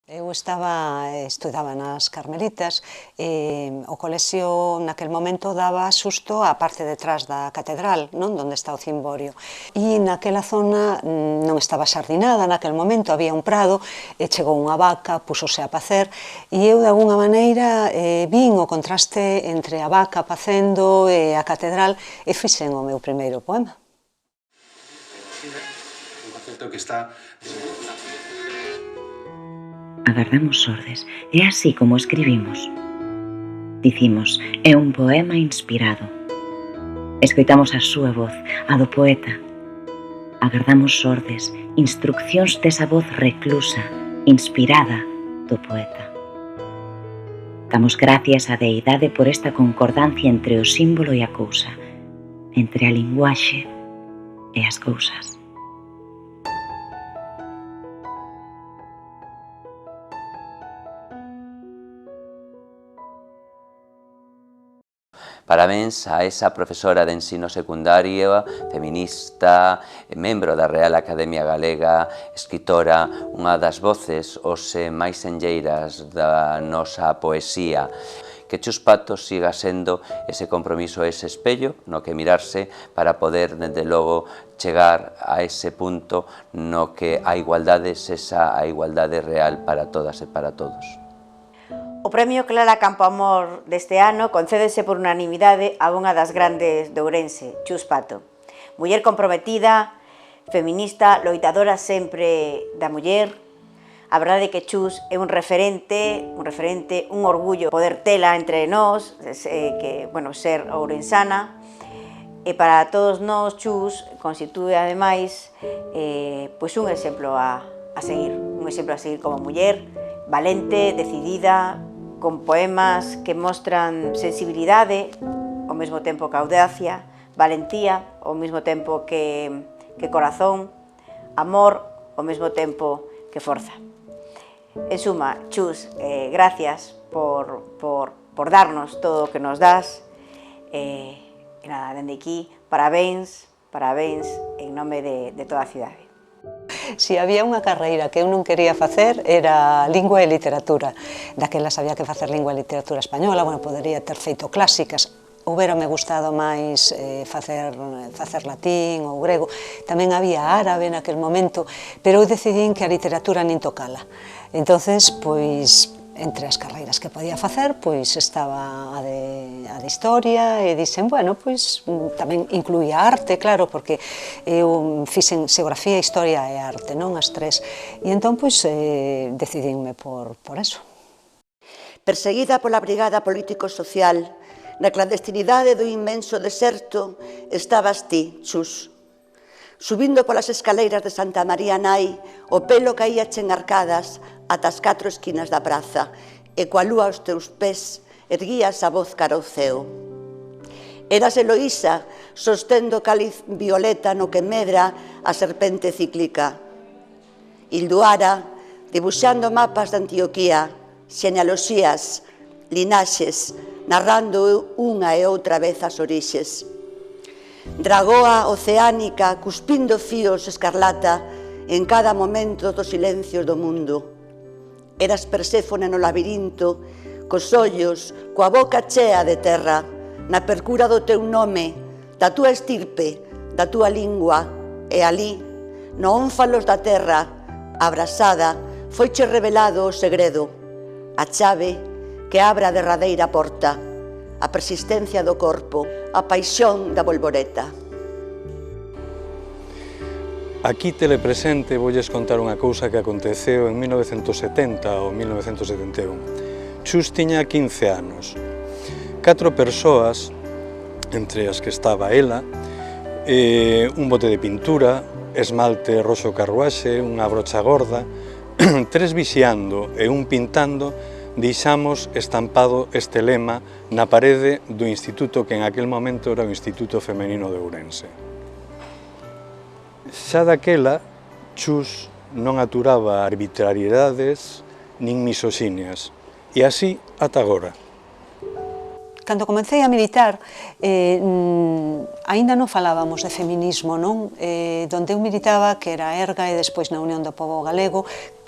Eu estudaba nas Carmelitas e o colexio naquel momento daba xusto á parte detrás da catedral, non? Donde está o cimborio. E naquela zona non estaba xardinada naquel momento, había un prado, e chegou unha vaca, púxose a pacer, e eu de alguna maneira vin o contraste entre a vaca pacendo e a catedral e fixen o meu primeiro poema. Un concepto que está... Agardamos sordes, é así como escribimos. Dicimos, é un poema inspirado. Escoitamos a súa voz, a do poeta. Agardamos sordes, instruccións desa voz reclusa, inspirada do poeta. Damos gracias á deidade por esta concordancia entre o símbolo e a cousa, entre a linguaxe e as cousas. Parabéns a esa profesora de ensino secundario, feminista, membro da Real Academia Galega, escritora, unha das voces hoxe máis enlleiras da nosa poesía. Que Chus Patos siga sendo ese compromiso, ese espello no que mirarse para poder, desde logo, chegar a ese punto no que a igualdade sexa a igualdade real para todas e para todos. O Premio Clara Campoamor deste ano concédese por unanimidade a unha das grandes de Ourense, Chus Pato. Muller comprometida, feminista, loitadora sempre da muller. A verdade é que Chus é un referente, un orgullo poder tela entre nós, ser ourensana. E para todos nós, Chus constitúe ademais un exemplo a seguir como muller, valente, decidida, con poemas que mostran sensibilidade, ao mesmo tempo que audacia, valentía, ao mesmo tempo que corazón, amor, ao mesmo tempo que forza. En suma, Chus, gracias por darnos todo o que nos das. E nada, dende aquí, parabéns en nome de toda a cidade. Si había unha carreira que eu non quería facer era lingua e literatura. Daquelas había que facer lingua e literatura española, podería ter feito clásicas, houbérame gustado máis facer latín ou grego. Tamén había árabe naquel momento, pero eu decidín que a literatura nin tocala. Entonces, entre as carreiras que podía facer, estaba a de historia e dixen, tamén incluía arte, claro, porque eu fixen xeografía, historia e arte, non as tres. E entón, decidínme por eso. Perseguida pola brigada político-social, na clandestinidade do inmenso deserto, estabas ti, Chus. Subindo polas escaleiras de Santa María Nai, o pelo caíache en arcadas ata as 4 esquinas da praza, e coa lúa aos teus pés erguías a voz cara ao ceo. Eras Eloísa, sostendo cáliz violeta no que medra a serpente cíclica. Ilduara, dibuxando mapas de Antioquía, xenealoxías, linaxes, narrando unha e outra vez as orixes. Dragoa oceánica, cuspindo fíos escarlata en cada momento dos silencios do mundo. Eras Perséfone no labirinto, cos ollos, coa boca chea de terra, na percura do teu nome, da túa estirpe, da túa lingua, e alí, no ónfalos da terra, abrasada, foiche revelado o segredo, a chave que abra a derradeira porta, a persistencia do corpo, a paixón da bolboreta. Aquí telepresente voulles contar unha cousa que aconteceu en 1970 ou 1971. Chus tiña 15 anos. 4 persoas, entre as que estaba ela, un bote de pintura, esmalte roxo carruaxe, unha brocha gorda, 3 vixiando e un pintando, deixamos estampado este lema na parede do instituto que en aquel momento era o Instituto Femenino de Ourense. Xa daquela, Chus non aturaba arbitrariedades nin misoxinias, e así ata agora. Cando comecei a militar, aínda non falábamos de feminismo, non? Donde eu militaba, que era a ERGA e despois na Unión do Pobo Galego,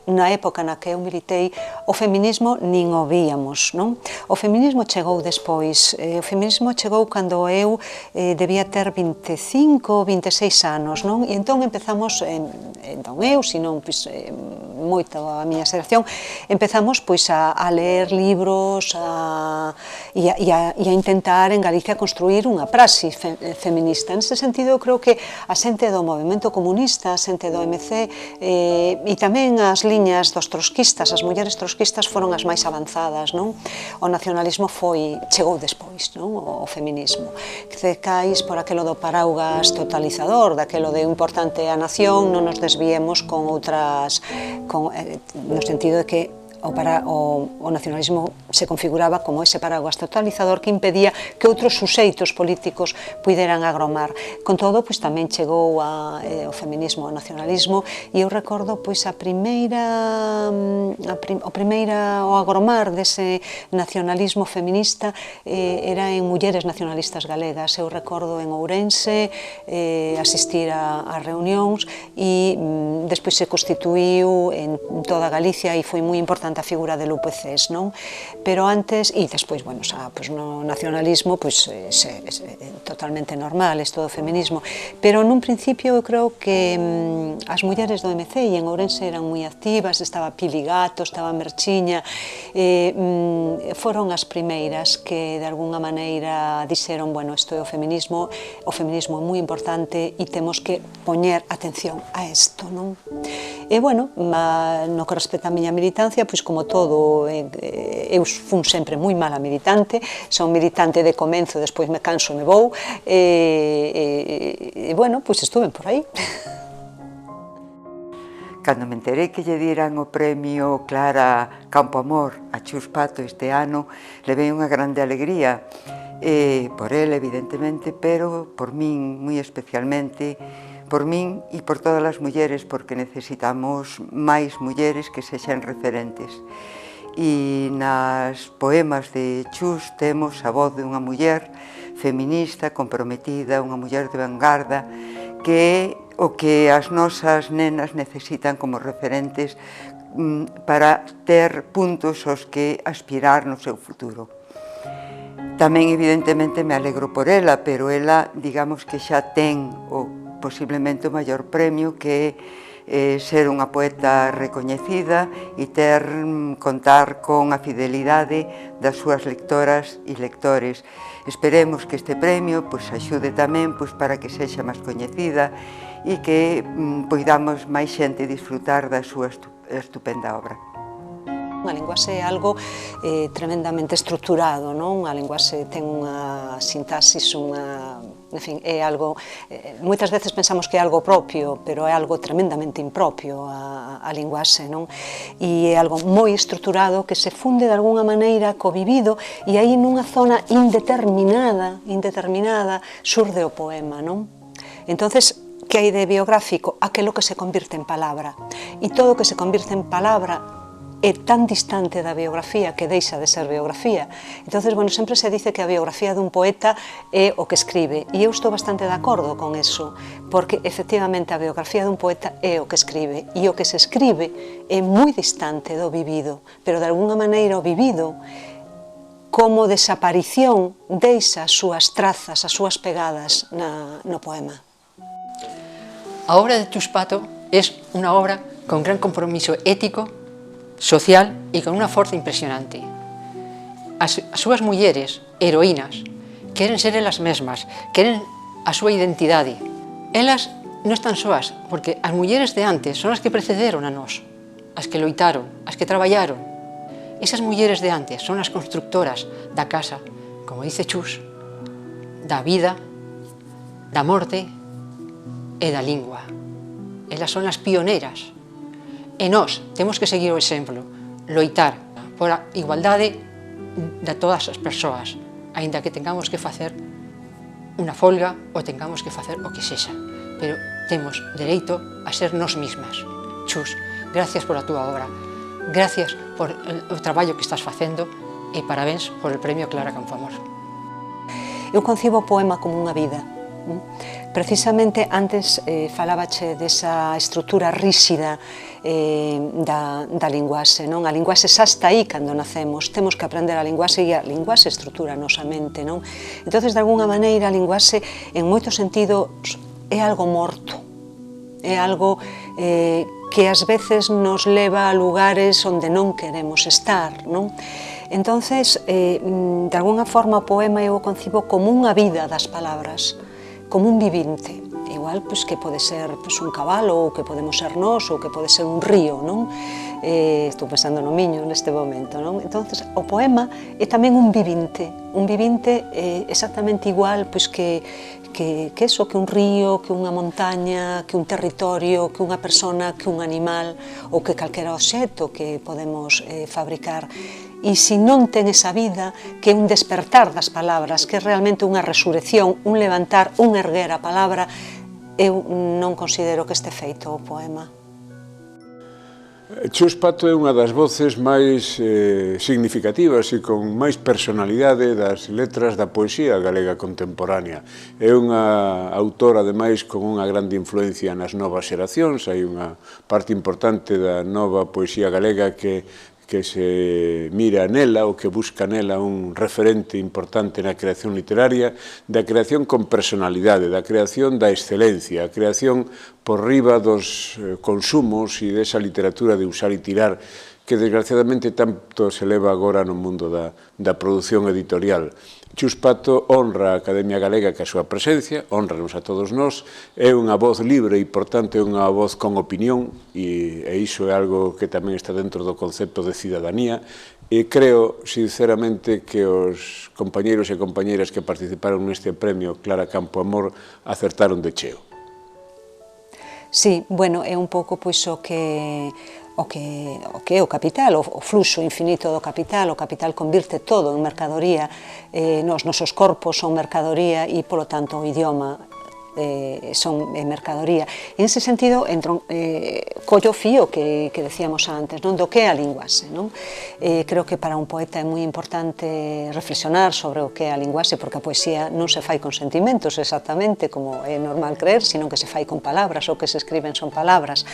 na época na que eu militei, o feminismo nin o víamos, non? O feminismo chegou despois, o feminismo chegou cando eu debía ter 25 ou 26 anos, non? E entón empezamos, entón eu, senón moita a miña xeración, empezamos pois a ler libros e a intentar en Galicia construir unha praxe feminista. Nese sentido, eu creo que a xente do movimento comunista, a xente do MC e tamén as liñas dos trotskistas, as mulleres trotskistas foron as máis avanzadas, non? O nacionalismo chegou despois, non? O feminismo. Que caís por aquelo do paraugas totalizador, daquelo de importante a nación, non nos desviemos con outras, no sentido de que o nacionalismo se configuraba como ese paraguas totalizador que impedía que outros suxeitos políticos puideran agromar. Con todo, pois tamén chegou o feminismo, o nacionalismo, e eu recordo pois o agromar dese nacionalismo feminista era en mulleres nacionalistas galegas. Eu recordo en Ourense asistir a reunións e despois se constituíu en toda Galicia e foi moi importante a figura del UPCs, non? Pero antes, e despois, bueno, no nacionalismo, totalmente normal, es todo feminismo, pero nun principio eu creo que as mulleres do MC e en Ourense eran moi activas, estaba Pili Gato, estaba Merchiña, foron as primeiras que de alguna maneira dixeron, bueno, isto é o feminismo é moi importante e temos que poñer atención a isto, non? E, bueno, no que respecta a miña militancia, pois como todo, eu fun sempre moi mala militante, son militante de comenzo, despois me canso e me vou, e, bueno, pois estuve por aí. Cando me enterei que lle dieran o premio Clara Campoamor a Chus Pato este ano, levei unha grande alegría, por el, evidentemente, pero por min, moi especialmente, por min e por todas as mulleres, porque necesitamos máis mulleres que sexan referentes. E nas poemas de Chus temos a voz de unha muller feminista, comprometida, unha muller de vanguarda, que é o que as nosas nenas necesitan como referentes para ter puntos aos que aspirar no seu futuro. Tamén, evidentemente, me alegro por ela, pero ela, digamos que xa ten posiblemente o maior premio, que é ser unha poeta recoñecida e contar con a fidelidade das súas lectoras e lectores. Esperemos que este premio axude tamén para que sexa máis coñecida e que poidamos máis xente disfrutar da súa estupenda obra. A linguaxe é algo tremendamente estruturado, non? A linguaxe ten unha sintaxis, en fin, é algo, moitas veces pensamos que é algo propio, pero é algo tremendamente impropio a linguaxe, non? E é algo moi estruturado que se funde de alguna maneira co vivido e aí nunha zona indeterminada xurde o poema, non? Entonces, que hai de biográfico? Aquelo que se convirte en palabra. E todo o que se convirte en palabra é tan distante da biografía que deixa de ser biografía. Entonces, bueno, sempre se dice que a biografía dun poeta é o que escribe, e eu estou bastante de acordo con eso, porque efectivamente a biografía dun poeta é o que escribe, e o que se escribe é moi distante do vivido, pero de alguna maneira o vivido, como desaparición, deixa as súas trazas, as súas pegadas no poema. A obra de Chus Pato é unha obra con gran compromiso ético, social e con unha forza impresionante. As súas mulleres, heroínas, queren ser elas mesmas, queren a súa identidade. Elas non están soas, porque as mulleres de antes son as que precederon a nós, as que loitaron, as que traballaron. Esas mulleres de antes son as constructoras da casa, como dice Chus, da vida, da morte e da lingua. Elas son as pioneras. E nós temos que seguir o exemplo, loitar por a igualdade de todas as persoas, aínda que tengamos que facer unha folga ou tengamos que facer o que sexa, pero temos dereito a ser nós mismas. Chus, gracias por a túa obra, gracias por o traballo que estás facendo e parabéns por el premio Clara Campoamor. Eu concibo o poema como unha vida. precisamente antes falabache desa estrutura ríxida da linguaxe, non? A linguaxe xa está aí cando nacemos, temos que aprender a linguaxe e a linguaxe estrutura a nosa mente, non? Entonces, de alguna maneira, a linguaxe, en moitos sentidos, é algo morto, é algo que ás veces nos leva a lugares onde non queremos estar, non? Entonces, de alguna forma, o poema eu o concibo como unha vida das palabras, como un vivinte, igual que pode ser un cabalo, ou que podemos ser nós, ou que pode ser un río, non? Estou pensando no Miño neste momento, non? Entonces, o poema é tamén un vivinte exactamente igual que eso, que un río, que unha montaña, que un territorio, que unha persona, que un animal, ou que calquera obxecto que podemos fabricar. E se non ten esa vida, que é un despertar das palabras, que é realmente unha resurrección, un levantar, un erguer a palabra, eu non considero que este feito o poema. Chus Pato é unha das voces máis significativas e con máis personalidade das letras da poesía galega contemporánea. É unha autora, ademais, con unha grande influencia nas novas xeracións. Hai unha parte importante da nova poesía galega que se mira nela ou que busca nela un referente importante na creación literaria, da creación con personalidade, da creación da excelencia, a creación por riba dos consumos e desa literatura de usar e tirar que desgraciadamente tanto se leva agora no mundo da produción editorial. Chus Pato honra a Academia Galega que a súa presencia, honranos a todos nós, é unha voz libre e, por tanto, é unha voz con opinión e iso é algo que tamén está dentro do concepto de cidadanía e creo, sinceramente, que os compañeiros e compañeiras que participaron neste premio Clara Campoamor acertaron de cheo. Sí, bueno, é un pouco pois o que é o capital, o fluxo infinito do capital. O capital convirte todo en mercadoría, os nosos corpos son mercadoría e, polo tanto, o idioma son mercadoría. En ese sentido, collo fío que decíamos antes, non? Do que é a linguaxe, non? Creo que para un poeta é moi importante reflexionar sobre o que é a linguaxe, porque a poesía non se fai con sentimentos exactamente como é normal creer, sino que se fai con palabras, o que se escriben son palabras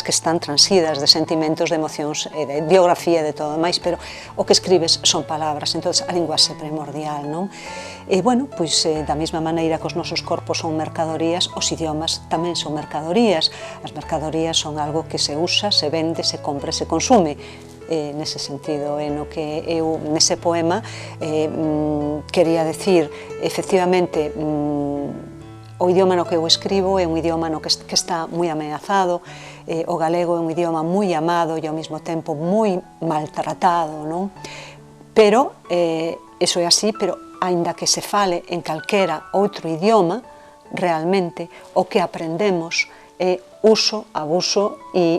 que están transidas de sentimentos, de emocións, de biografía, de todo máis, pero o que escribes son palabras. Entón, a linguaxe é primordial, non? E, bueno, pois, da mesma maneira que os nosos corpos son mercadorías, os idiomas tamén son mercadorías. As mercadorías son algo que se usa, se vende, se compra, se consume. Nese sentido, no que eu, nese poema, quería decir, efectivamente, o idioma no que eu escribo é un idioma no que está moi ameazado, o galego é un idioma moi amado e ao mesmo tempo moi maltratado, non? Pero, eso é así, pero aínda que se fale en calquera outro idioma, realmente o que aprendemos é uso, abuso e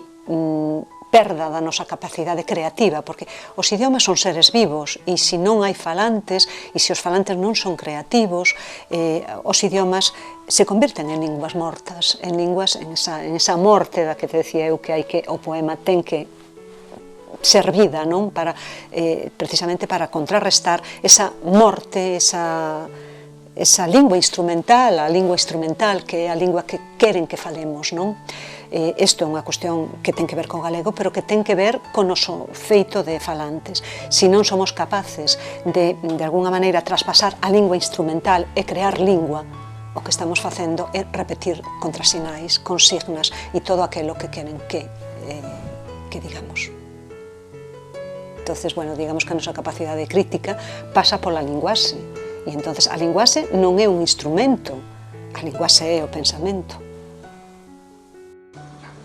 perda da nosa capacidade creativa, porque os idiomas son seres vivos e se non hai falantes e se os falantes non son creativos, os idiomas se convirten en linguas mortas, en linguas, en esa morte da que te decía eu que o poema ten que ser vida, non? Precisamente para contrarrestar esa morte, esa lingua instrumental, a lingua instrumental que é a lingua que queren que falemos, non? Isto é unha cuestión que ten que ver co galego, pero que ten que ver con o noso feito de falantes. Se non somos capaces de alguna maneira, traspasar a lingua instrumental e crear lingua, o que estamos facendo é repetir contrasinais, consignas e todo aquilo que queren que digamos. Entonces, bueno, digamos que a nosa capacidade crítica pasa pola linguaxe. E entonces a linguaxe non é un instrumento, a linguaxe é o pensamento.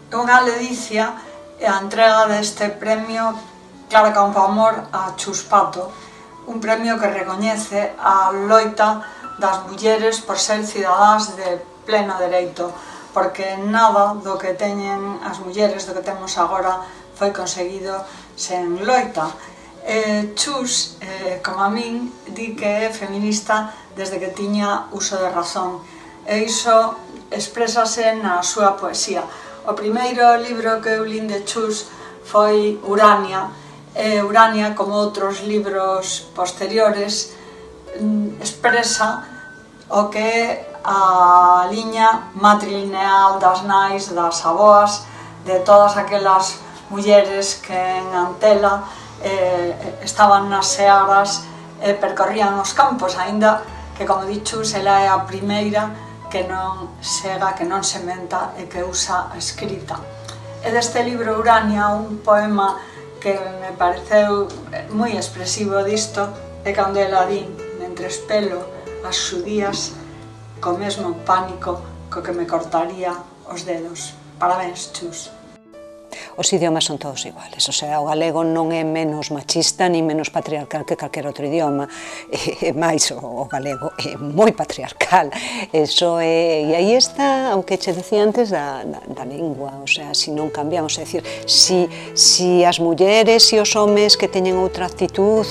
É unha ledicia a entrega deste premio Clara Campoamor a Chus Pato, un premio que recoñece a loita das mulleres por ser cidadás de pleno dereito, porque nada do que teñen as mulleres, do que temos agora, foi conseguido sen loita. Chus, como a min, di que é feminista desde que tiña uso de razón, e iso exprésase na súa poesía. O primeiro libro que eu lin de Chus foi Urania, e Urania, como outros libros posteriores, expresa o que é a liña matrilineal das nais, das aboas, de todas aquelas mulleres que en Antela estaban nas searas e percorrían os campos, aínda que, como dichus, ela é a primeira que non sega, que non sementa e que usa a escrita. E deste libro Urania, un poema que me pareceu moi expresivo disto é cando ela di: mentre espelo as xudías co mesmo pánico co que me cortaría os dedos. Parabéns, Chus. Os idiomas son todos iguales, o sea, o galego non é menos machista ni menos patriarcal que calquer outro idioma, e máis o galego é moi patriarcal, eso é, e aí está o que che decía antes da lingua, o sea, se non cambiamos, é dicir, se as mulleres e os homes que teñen outra actitud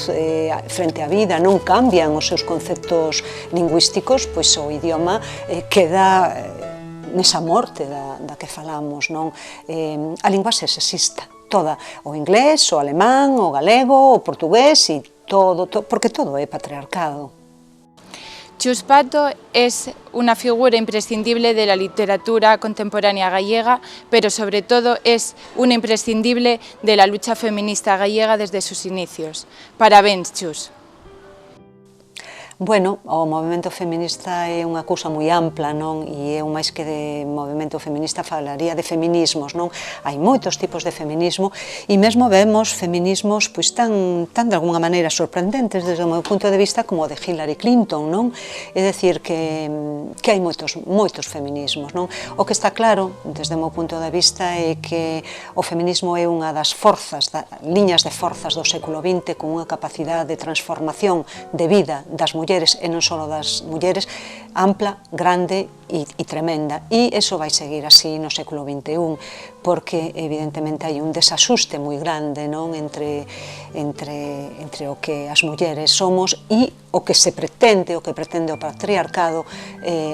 frente á vida non cambian os seus conceptos lingüísticos, pois o idioma queda nesa morte da que falamos, non? A linguaxe sexista, toda, o inglés, o alemán, o galego, o portugués, e todo, porque todo é patriarcado. Chus Pato es una figura imprescindible de la literatura contemporánea gallega, pero sobre todo es una imprescindible de la lucha feminista gallega desde sus inicios. Parabéns, Chus. Bueno, o movimento feminista é unha cousa moi ampla, non? E eu máis que de movimento feminista falaría de feminismos, non? Hai moitos tipos de feminismo e mesmo vemos feminismos pois tan de alguna maneira sorprendentes desde o meu punto de vista como o de Hillary Clinton, non? É dicir que hai moitos feminismos, non? O que está claro, desde o meu punto de vista, é que o feminismo é unha das forzas, liñas de forzas do século XX con unha capacidade de transformación de vida das mulleres e non só das mulleres, ampla, grande e tremenda. E iso vai seguir así no século XXI, porque evidentemente hai un desaxuste moi grande, non, entre o que as mulleres somos e o que se pretende, o pretende o patriarcado,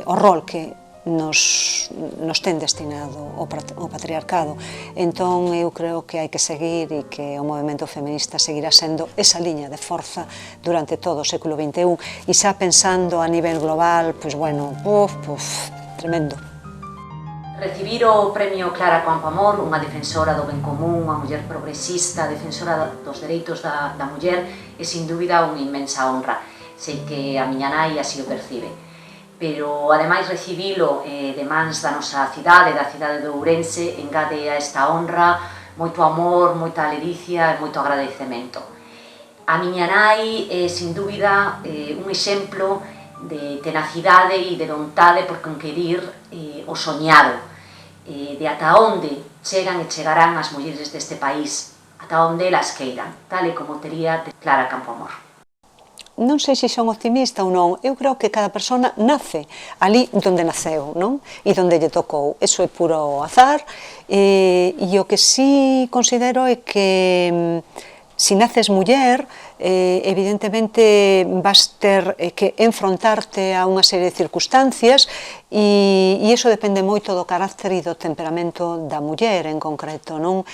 o rol que nos ten destinado o patriarcado. Entón, eu creo que hai que seguir e que o movimento feminista seguirá sendo esa liña de forza durante todo o século XXI e xa pensando a nivel global, pois, bueno, tremendo. Recibir o premio Clara Campoamor, unha defensora do ben común, unha muller progresista, defensora dos dereitos da muller, é sin dúbida unha inmensa honra. Sei que a miña nai así o percibe. Pero, ademais, recibilo de mans da nosa cidade, da cidade de Ourense, engade a esta honra moito amor, moita ledicia e moito agradecemento. A miña nai é, sin dúbida, un exemplo de tenacidade e de vontade por conquerir o soñado, de ata onde chegan e chegarán as mulleres deste país, ata onde elas queiran, tal e como tería de Clara Campoamor. Non sei se son optimista ou non, eu creo que cada persona nace ali onde naceu, non? E onde lle tocou, eso é puro azar, e o que sí considero é que se naces muller, evidentemente vas ter que enfrontarte a unha serie de circunstancias e iso depende moito do carácter e do temperamento da muller en concreto, non?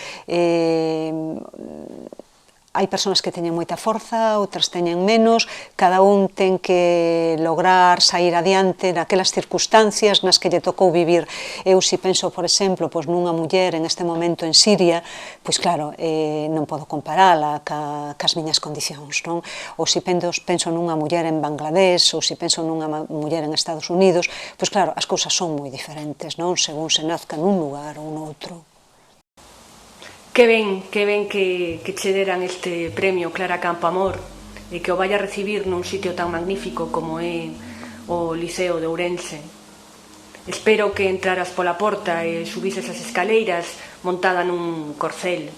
Hai persoas que teñen moita forza, outras teñen menos, cada un ten que lograr sair adiante naquelas circunstancias nas que lle tocou vivir. Eu, se penso, por exemplo, nunha muller en este momento en Siria, pois claro, non podo comparala cas miñas condicións, non? Ou se penso nunha muller en Bangladesh, ou se penso nunha muller en Estados Unidos, pois claro, as cousas son moi diferentes, non? Según se nazca nun lugar ou noutro. Que ben que che deran este premio Clara Campoamor e que o vaya a recibir nun sitio tan magnífico como é o Liceo de Ourense. Espero que entraras pola porta e subises as escaleiras montada nun corcel,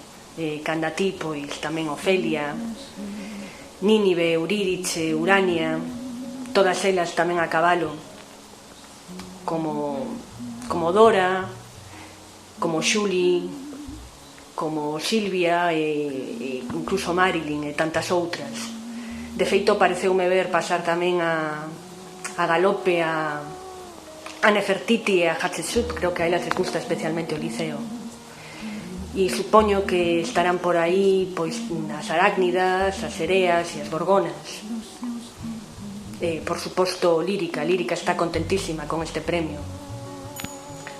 canda ti, pois tamén Ofelia, Nínive, Eurídice, Urania, todas elas tamén a cabalo, como Dora, como Xuli, como Silvia e incluso Marilyn e tantas outras. De feito, pareceume ver pasar tamén a Galope, a Nefertiti e a Hatshepsut, creo que a elas les gusta especialmente o Liceo. E supoño que estarán por aí pois as arácnidas, as sereas e as gorgonas. por suposto, lírica. Lírica está contentísima con este premio.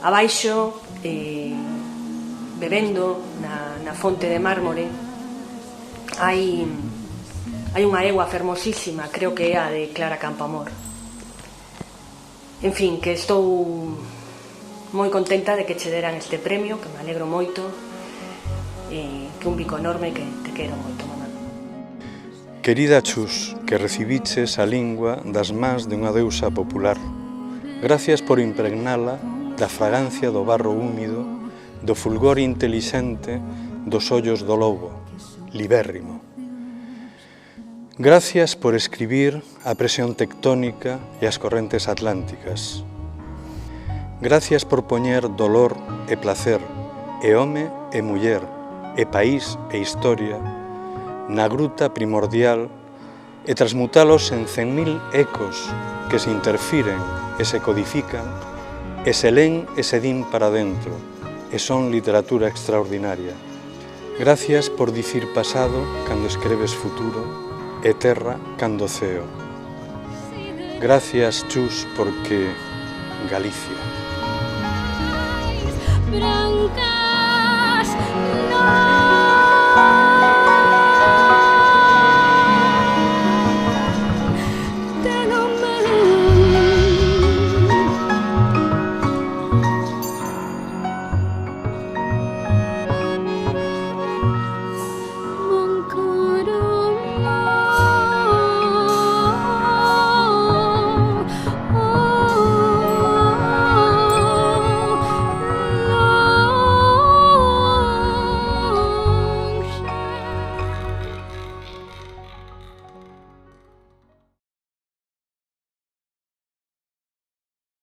Abaixo, bebendo na fonte de mármore, hai unha egua fermosísima, creo que é a de Clara Campoamor. En fin, que estou moi contenta de que che deran este premio, que me alegro moito, que un bico enorme, que te quero moito, mamá. Querida Chus, que recibiches a lingua das mans de unha deusa popular. Gracias por impregnala da fragancia do barro húmido, do fulgor intelixente dos ollos do lobo, libérrimo. Gracias por escribir a presión tectónica e as correntes atlánticas. Gracias por poñer dolor e placer, e home e muller, e país e historia, na gruta primordial e transmutalos en 100.000 ecos que se interfiren e se codifican, e se len e se din para dentro, e son literatura extraordinaria. Gracias por dicir pasado cando escreves futuro, e terra cando ceo. Gracias, Chus, porque Galicia. Branca